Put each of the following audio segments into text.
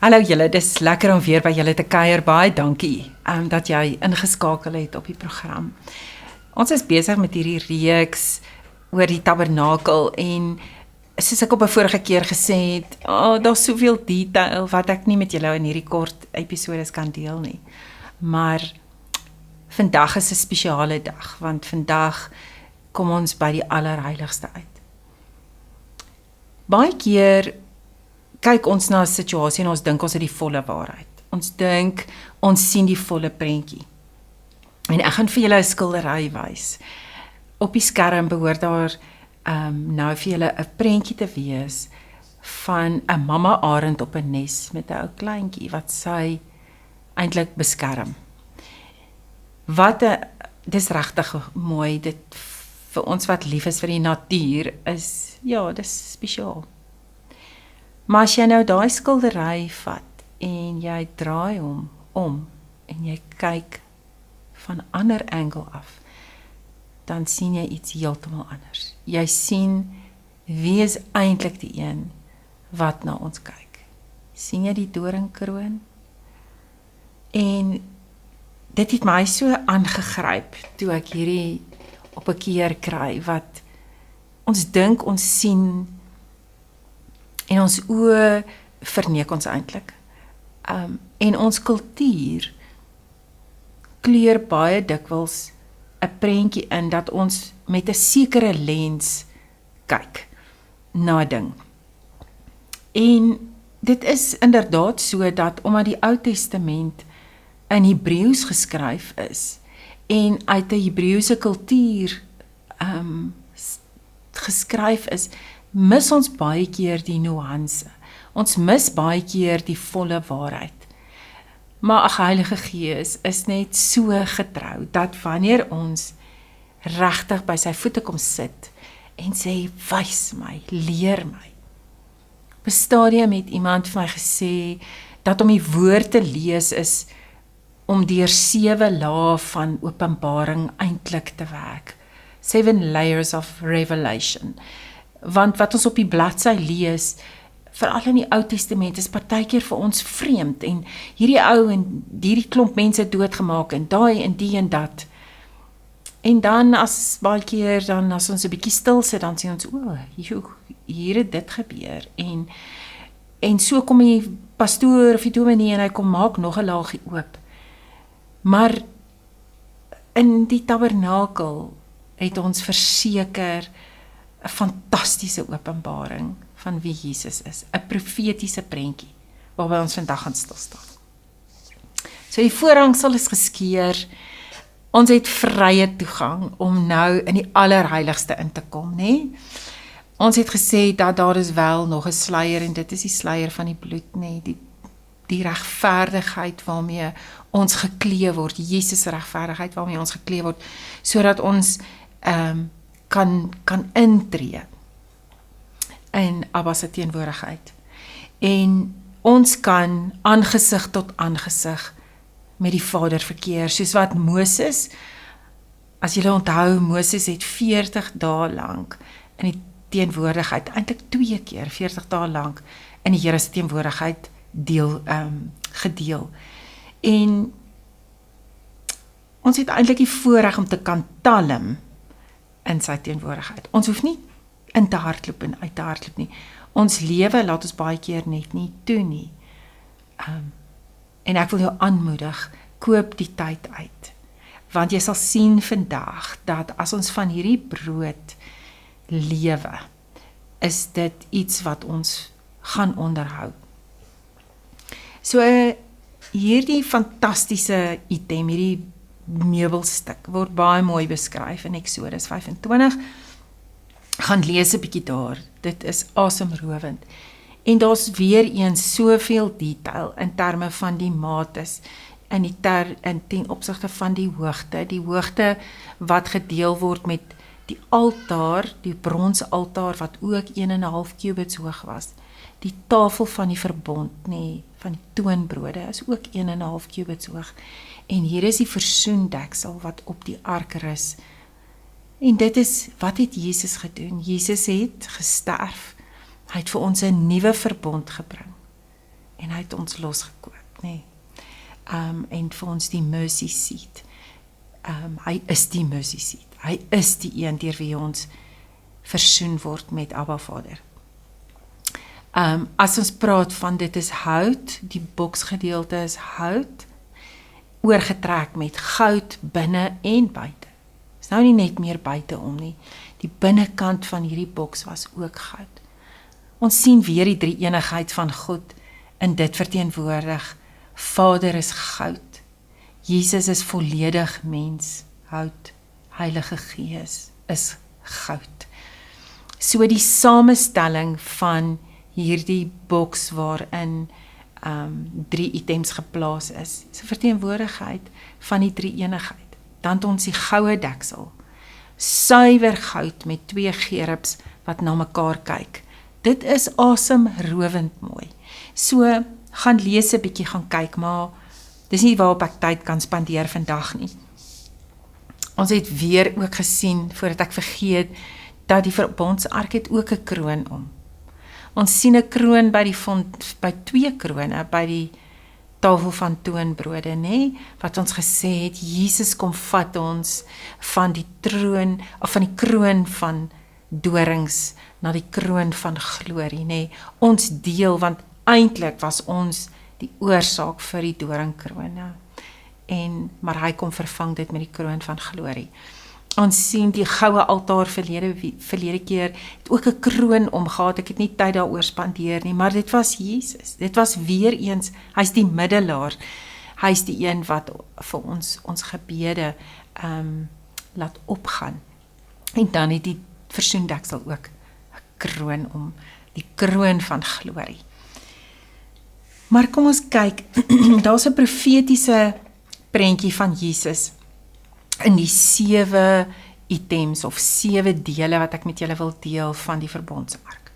Hallo julle, dis lekker om weer by julle te kuier. Baie dankie dat jy ingeskakel het op die program. Ons is besig met hierdie reeks oor die tabernakel en soos ek op 'n vorige keer gesê het, daar's soveel detail wat ek nie met julle in hierdie kort episodes kan deel nie. Maar vandag is 'n spesiale dag, want vandag kom ons by die allerheiligste uit. Baie keer kyk ons na 'n situasie en ons dink ons het die volle waarheid. Ons dink ons sien die volle prentjie. En ek gaan vir julle 'n skildery wys. Op die skerm behoort daar nou vir julle 'n prentjie te wees van 'n mamma arend op 'n nes met 'n ou kleintjie wat sy eintlik beskerm. Dis regtig mooi. Dit vir ons wat lief is vir die natuur is, ja, dis spesiaal. Maar as jy nou daai skildery vat en jy draai hom om en jy kyk van 'n ander angle af, dan sien jy iets heeltemal anders. Jy sien wie is eintlik die een wat na ons kyk. Sien jy die doringkroon? En dit het my so aangegryp toe ek hierdie op 'n keer kry, wat ons dink ons sien en ons oë verneek ons eintlik. En ons kultuur kleur baie dikwels 'n prentjie in dat ons met 'n sekere lens kyk na 'n ding. En dit is inderdaad so dat omdat die Ou Testament in Hebreëus geskryf is en uit 'n Hebreëse kultuur geskryf is, mis ons baie keer die nuance. Ons mis baie keer die volle waarheid. Maar ag, Heilige Gees is net so getrou dat wanneer ons regtig by sy voete kom sit en sê, wys my, leer my. Op 'n stadium het iemand vir my gesê dat om die woord te lees is om deur 7 lae van openbaring eintlik te werk. 7 layers of revelation. Want wat ons op die bladsy lees, veral in die Ou Testament, is partykeer vir ons vreemd, en hierdie ou en hierdie klomp mense doodgemaak, en daai en die en dat. En dan as baie keer, dan as ons 'n bietjie stil sit, dan sien ons, hier het dit gebeur, en so kom die pastoor of die dominee en hy kom maak nog 'n laagie oop. Maar in die tabernakel het ons verseker 'n fantastiese openbaring van wie Jesus is, 'n profetiese prentjie waarby ons vandag gaan stil staan. So die voorhangsel is geskeur. Ons het vrye toegang om nou in die allerheiligste in te kom, né? Ons het gesê dat daar is wel nog 'n sluier, en dit is die sluier van die bloed, né? Die regverdigheid waarmee ons geklee word, Jesus se regverdigheid waarmee ons geklee word, sodat ons kan intree in Abba se teenwoordigheid. En ons kan aangesig tot aangesig met die Vader verkeer, soos wat Moses, as julle onthou, Moses het 40 dae lank in die teenwoordigheid, eintlik 2 keer 40 dae lank in die Here se teenwoordigheid gedeel. En ons het eintlik die voorreg om te kan talm in sy teenwoordigheid. Ons hoef nie in te hardloop en uit te hardloop nie. Ons lewe laat ons baie keer net nie toe nie. En ek wil jou aanmoedig, koop die tyd uit. Want jy sal sien vandag dat as ons van hierdie brood lewe, is dit iets wat ons gaan onderhou. So hierdie fantastiese item, hierdie meubelstuk, word baie mooi beskryf in Eksodus 25. Gaan lees 'n bietjie daar. Dit is asemrowend. En daar's weer eens soveel detail in terme van die mates, in ten opsigte van die hoogte wat gedeel word met die altaar, die bronse altaar wat ook 1,5 cubits hoog was. Die tafel van die verbond, van die toonbrode, is ook 1,5 cubits hoog. En hier is die versoendeksel wat op die ark rus. En dit is, wat het Jesus gedoen? Jesus het gesterf. Hy het vir ons 'n nuwe verbond gebring. en hy het ons losgekoop, nee. En vir ons die mercy seat. Hy is die mercy seat. Hy is die een deur wie ons versoen word met Abba Vader. As ons praat van dit is hout, die boksgedeelte is hout, oorgetrek met goud binne en buite. Is nou nie net meer buite om nie. Die binnekant van hierdie boks was ook goud. Ons sien weer die drie eenigheid van God in dit verteenwoordig. Vader is goud. Jesus is volledig mens, hout. Heilige Gees is goud. So die samestelling van hierdie boks waarin 3 items geplaas is 'n verteenwoordigheid van die drie eenigheid. Dan het ons die goue deksel, suiwer goud met 2 gerubs wat na mekaar kyk. Dit is asemrowend mooi. So gaan lees 'n bietjie, gaan kyk, maar dis nie waarop ek tyd kan spandeer vandag nie. Ons het weer ook gesien, voordat ek vergeet, dat die verbondsark het ook 'n kroon om. Ons sien 'n kroon by 2 krone by die tafel van toonbrode, nê? Wat ons gesê het, Jesus kom vat ons van die troon of van die kroon van dorings na die kroon van glorie, nê? Ons deel, want eintlik was ons die oorsaak vir die doringkrone. Maar hy kom vervang dit met die kroon van glorie. Ons sien die goue altaar verlede keer het ook 'n kroon omgehad. Ek het nie tyd daaroor spandeer nie, maar dit was Jesus. Dit was weer eens, hy's die middelaar. Hy's die een wat vir ons gebede laat opgaan. En dan het die versoendeksel ook 'n kroon om, die kroon van glorie. Maar kom ons kyk, daar's 'n profetiese prentjie van Jesus in die 7 items of 7 dele wat ek met julle wil deel van die verbondsark.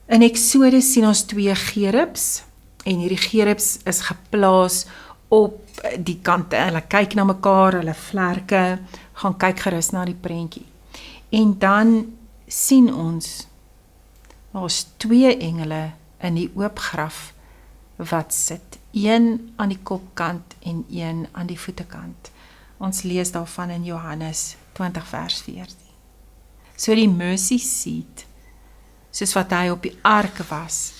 In Exodus sien ons 2 gerubs en hierdie gerubs is geplaas op die kante. Hulle kyk na mekaar, hulle vlerke, gaan kyk gerus na die prentjie. En dan sien ons daar's 2 engele in die oop graf wat sit. Een aan die kopkant en een aan die voetekant. Ons lees daarvan in Johannes 20 vers 14. So die mercy seat, soos wat hy op die ark was,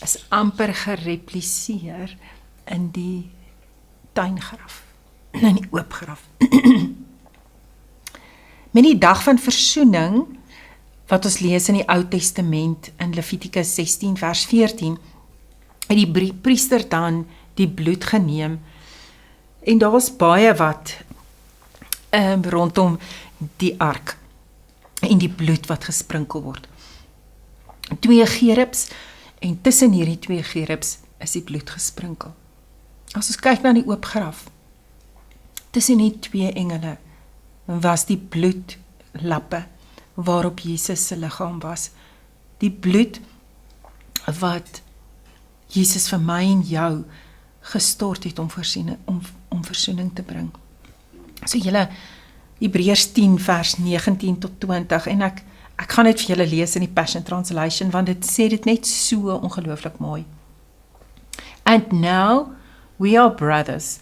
is amper gerepliseer in die tuingraf, in die oop graf. Met die dag van versoening, wat ons lees in die Ou Testament in Levitikus 16 vers 14, het die priester dan die bloed geneem, en daar was baie wat rondom die ark, en die bloed wat gesprinkel word. 2 gerubs, en tussen hierdie 2 gerubs is die bloed gesprinkel. As ons kyk na die oop graf, tussen die 2 engele, was die bloedlappe, waarop Jesus se liggaam was. Die bloed wat Jesus vir my en jou gestort het om versoening te bring. So julle, Hebreërs 10 vers 19 tot 20, en ek gaan dit vir julle lees in die Passion Translation, want dit sê dit net so ongelooflik mooi. And now we are brothers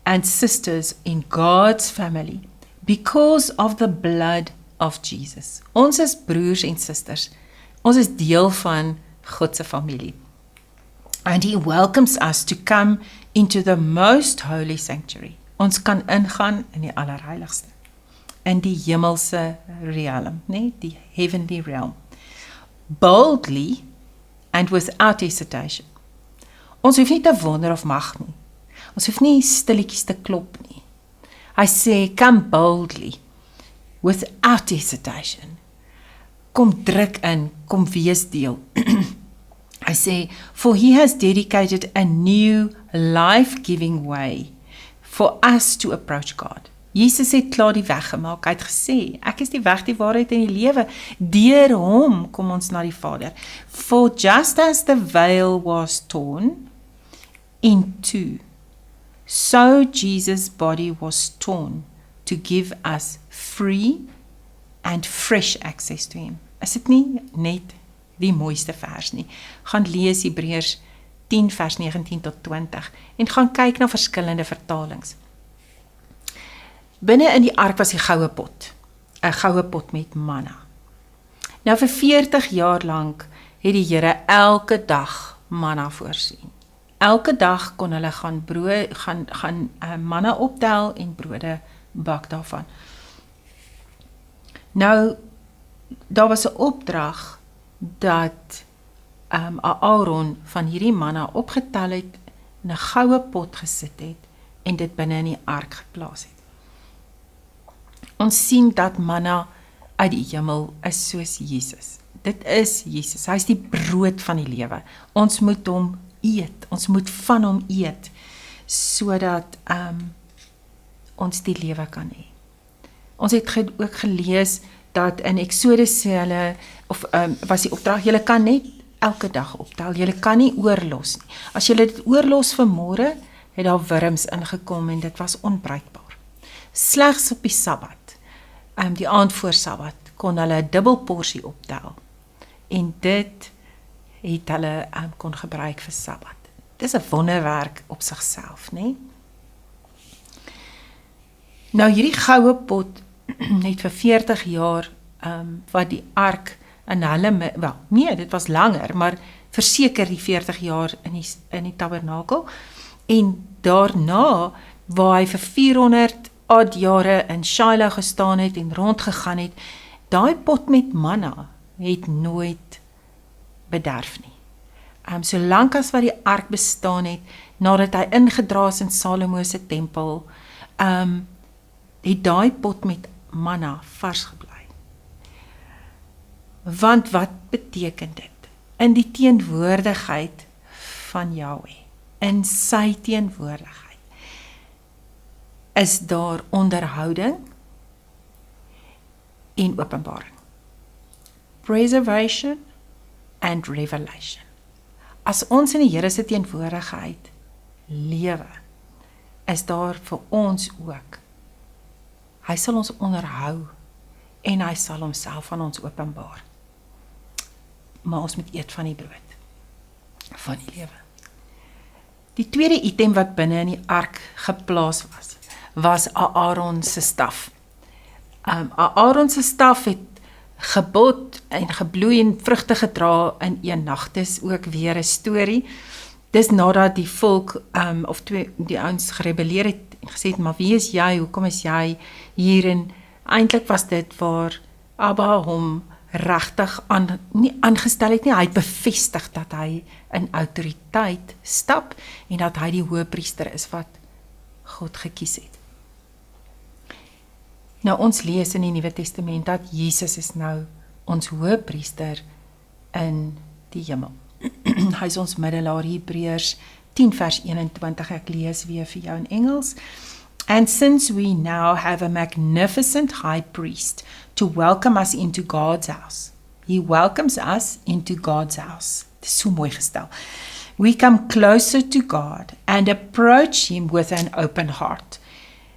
and sisters in God's family, because of the blood of Jesus. Ons is broers en susters. Ons is deel van God se familie. And he welcomes us to come into the most holy sanctuary. Ons kan ingaan in die allerheiligste, in die hemelse realm, nee, die heavenly realm. Boldly and without hesitation. Ons hoef nie te wonder of mag nie. Ons hoef nie stilletjies te klop nie. Hy sê, come boldly, without hesitation. Kom druk in, kom wees deel. Hy sê, for he has dedicated a new life-giving way for us to approach God. Jesus het klaar die weg gemaak. Hy het gesê, ek is die weg, die waarheid en die lewe. Deur hom kom ons na die Vader. For just as the veil was torn in two, so Jesus' body was torn to give us free and fresh access to him. Is dit nie net die mooiste vers nie. Gaan lees Hebreërs 10 vers 19 tot 20 en gaan kyk na verskillende vertalings. Binne in die ark was die goue pot, 'n goue pot met manna. Nou vir 40 jaar lank het die Here elke dag manna voorsien. Elke dag kon hulle gaan manna optel en brode bak daarvan. Nou, daar was 'n opdrag dat Aaron van hierdie manna opgetel het, in 'n goue pot gesit het en dit binne in die ark geplaas het. Ons sien dat manna uit die hemel is soos Jesus. Dit is Jesus, hy is die brood van die lewe. Ons moet hom eet, ons moet van hom eet, sodat ons die lewe kan hê. Ons het ook gelees dat in Exodus sê hulle, was die opdrag, julle kan net elke dag optel, julle kan nie oorlos nie. As julle dit oorlos vanmôre, het daar wurms ingekom en dit was onbruikbaar. Slegs op die Sabbat, die aand voor Sabbat, kon hulle 'n dubbel porsie optel. En dit het hulle kon gebruik vir Sabbat. Dis 'n wonderwerk op sigself, né? Nou hierdie goue pot het vir 40 jaar wat die ark in hulle, wel, nee, dit was langer, maar verseker die 40 jaar in die tabernakel. En daarna, waar hy vir 400 odd jare in Shiloh gestaan het en rondgegaan het, daai pot met manna het nooit bederf nie. Solank as wat die ark bestaan het, nadat hy ingedra is in Salomo se tempel, het daai pot met manna vars gebly. Want wat beteken dit? In die teenwoordigheid van Jahweh, in sy teenwoordigheid, is daar onderhouding en openbaring. Preservation and revelation. As ons in die Here se teenwoordigheid lewe, is daar vir ons ook. Hy sal ons onderhou en hy sal homself aan ons openbaar. Maar ons moet eet van die brood van die lewe. Die tweede item wat binne in die ark geplaas was Aaron se staf. Aaron se staf het gebot en gebloei en vrugte gedra in een nag. Dis ook weer 'n storie. Dis nadat die volk die ouens gerebelleer het en gesê het, maar wie is jy? Hoekom is jy hier? En eintlik was dit waar Abba hom regtig nie aangestel het nie. Hy het bevestig dat hy in autoriteit stap en dat hy die hoëpriester is wat God gekies het. Nou ons lees in die Nuwe Testament dat Jesus is nou ons hoëpriester in die hemel. Hy is ons middelaar, Hebreërs 10 vers 21, ek lees weer vir jou in Engels. And since we now have a magnificent high priest to welcome us into God's house, he welcomes us into God's house. Dit is so mooi gestel. We come closer to God and approach him with an open heart,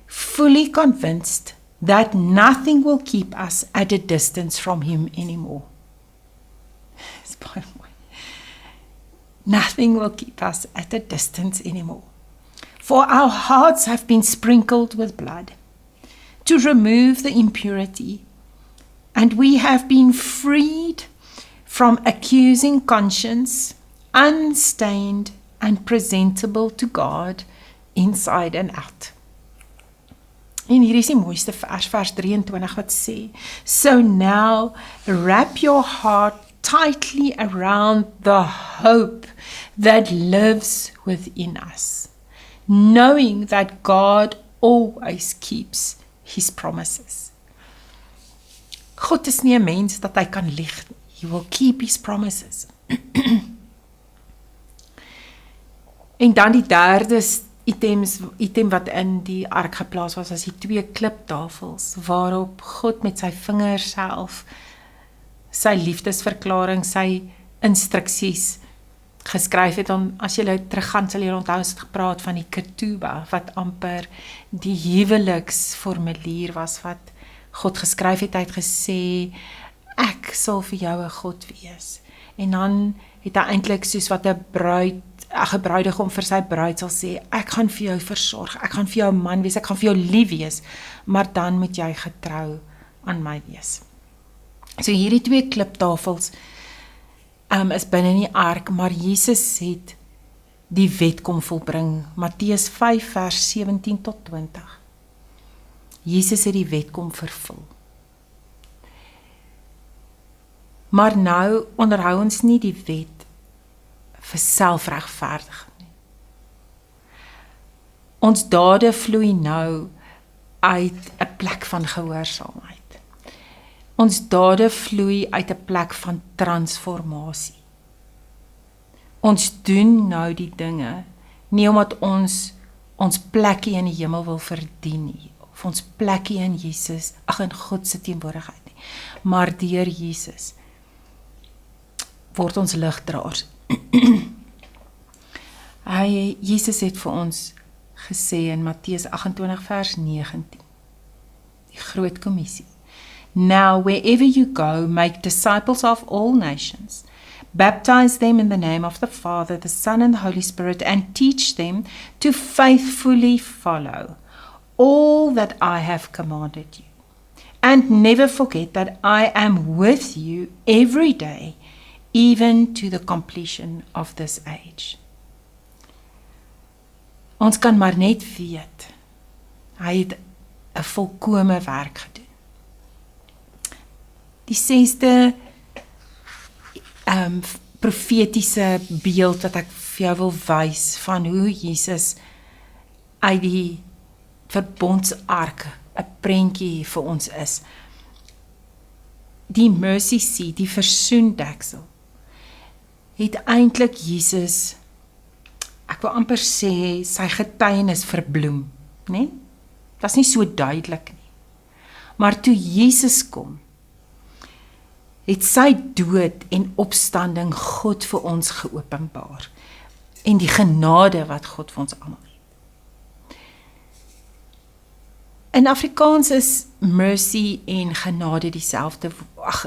fully convinced that nothing will keep us at a distance from him anymore. It's baie mooi. Nothing will keep us at a distance anymore. For our hearts have been sprinkled with blood to remove the impurity, and we have been freed from accusing conscience, unstained and presentable to God inside and out. En hier is die mooiste vers 23 wat sê, so now wrap your heart tightly around the hope that lives within us, knowing that God always keeps his promises. God is nie 'n mens dat hy kan lieg nie. He will keep his promises. En dan die derde item wat in die ark geplaas was, die 2 kliptafels, waarop God met sy vingers self sy liefdesverklaring, sy instruksies geskryf het. As jy teruggaan, sal jy onthou, het gepraat van die ketubah, wat amper die huweliksformulier was, wat God geskryf het. Hy het gesê, ek ek sal vir jou 'n God wees. En dan het hy eintlik soos wat 'n bruidegom vir sy bruid sal sê, ek gaan vir jou versorg, ek gaan vir jou 'n man wees, ek gaan vir jou lief wees, maar dan moet jy getrou aan my wees. So hierdie 2 kliptafels is binne in die ark, maar Jesus het die wet kom volbring. Matteus 5 vers 17 tot 20. Jesus het die wet kom vervul. Maar nou onderhou ons nie die wet vir selfregverdiging nie. Ons dade vloei nou uit 'n plek van gehoorsaamheid. Ons dade vloei uit 'n plek van transformasie. Ons doen nou die dinge nie omdat ons plekkie in die hemel wil verdien nie, of ons plekkie in Jesus, in God se teenwoordigheid nie, maar deur Jesus word ons ligdraers. Jesus het vir ons gesê in Matteus 28 vers 19, die groot kommissie. Now wherever you go, make disciples of all nations. Baptize them in the name of the Father, the Son and the Holy Spirit, and teach them to faithfully follow all that I have commanded you. And never forget that I am with you every day, even to the completion of this age. Ons kan maar net weet, hy het 'n volkome werk gedoen. Die 6de profetiese beeld wat ek vir jou wil wys van hoe Jesus uit die verbondsark 'n prentjie vir ons is. Die mercy seat, die versoendeksel, het eintlik Jesus, ek wil amper sê, sy getuienis verbloem, né? Dit was nie so duidelik nie. Maar toe Jesus kom, het sy dood en opstanding God vir ons geopenbaar en die genade wat God vir ons almal het. In Afrikaans is mercy en genade dieselfde,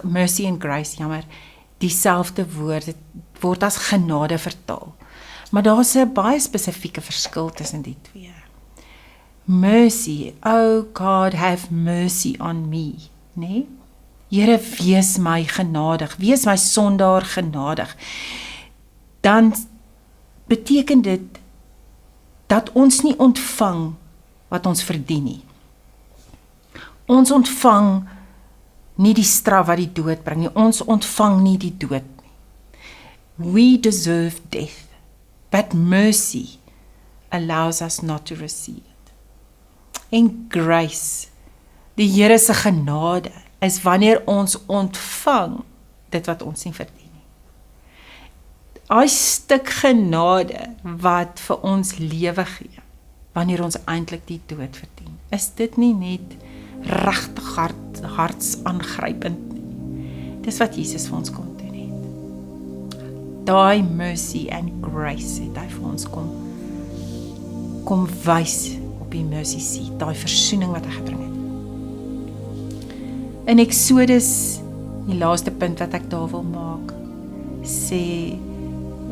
mercy en grace, dieselfde woord, dit word as genade vertaal. Maar daar's 'n baie spesifieke verskil tussen die twee. Mercy, oh God, have mercy on me, né? Here, wees my genadig, wees my sondaar genadig. Dan beteken dit dat ons nie ontvang wat ons verdien nie. Ons ontvang nie die straf wat die dood bring nie. Ons ontvang nie die dood nie. We deserve death, but mercy allows us not to receive it. En grace, die Here se genade, is wanneer ons ontvang dit wat ons nie verdien nie. Daai stuk genade wat vir ons lewe gee, wanneer ons eintlik die dood verdien. Is dit nie net regtig hartsaangrypend nie? Dis wat Jesus vir ons kom doen het. Daai mercy and grace het hy vir ons kom wys op die mercy seat, daai versoening wat hy gebring het. In Exodus, die laaste punt wat ek daar wil maak, sê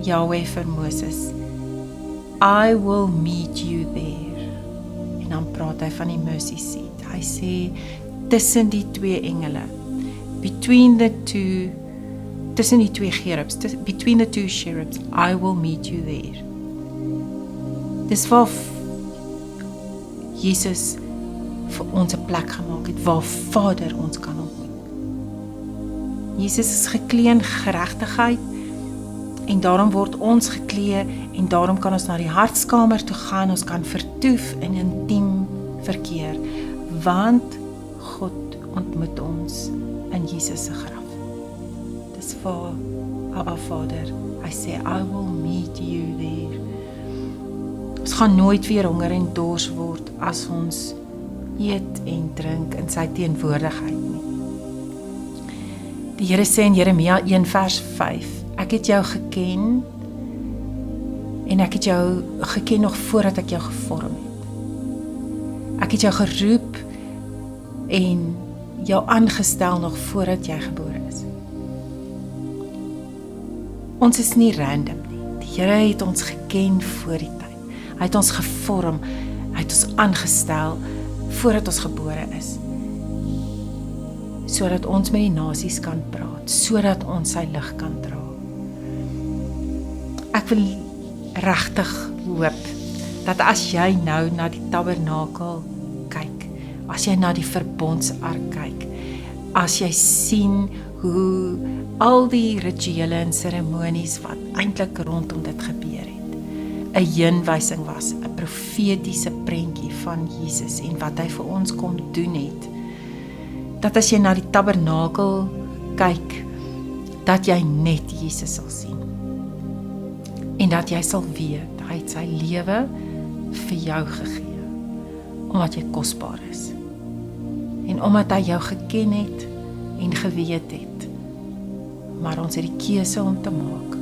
Yahweh vir Moses, I will meet you there. En dan praat hy van die mercy seat. Hy sê, tussen die twee engele, tussen die twee cherubs, between the two cherubs, I will meet you there. Dis waar Jesus vir ons 'n plek gemaak het, waar Vader ons kan ontmoet. Jesus is geklee in geregtigheid, en daarom word ons geklee, en daarom kan ons na die hartskamer toe gaan, ons kan vertoef in intiem verkeer, want God ontmoet ons in Jesus se graf. Dis vir Abba Vader, hy sê, I will meet you there. Ons gaan nooit weer honger en dors word as ons eet en drink in sy teenwoordigheid nie. Die Here sê in Jeremia 1 vers 5, ek het jou geken, en ek het jou geken nog voordat ek jou gevorm het. Ek het jou geroep, en jou aangestel nog voordat jy gebore is. Ons is nie random nie. Die Here het ons geken voor die tyd. Hy het ons gevorm, hy het ons aangestel voordat ons gebore is. Sodat ons met die nasies kan praat, sodat ons sy lig kan dra. Ek wil regtig hoop dat as jy nou na die tabernakel kyk, as jy na die verbondsark kyk, as jy sien hoe al die rituele en seremonies wat eintlik rondom dit gebeur het, 'n heenwysing was, 'n profetiese prentjie van Jesus en wat hy vir ons kom doen het, dat as jy na die tabernakel kyk, dat jy net Jesus sal sien. En dat jy sal weet, hy het sy lewe vir jou gegee, omdat jy kosbaar is. En omdat hy jou geken het en geweet het, maar ons het die keuse om te maak,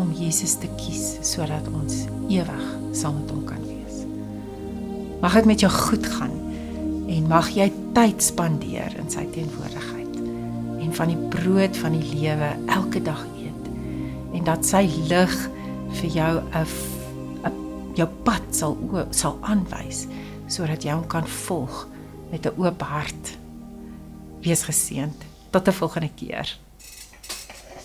om Jesus te kies, sodat ons ewig saam met hom kan wees. Mag dit met jou goed gaan, en mag jy tyd spandeer in sy teenwoordigheid, en van die brood van die lewe elke dag eet, en dat sy lig vir jou jou pad sal aanwys, sodat jy hom kan volg met 'n oop hart. Wees geseënd. Tot 'n volgende keer.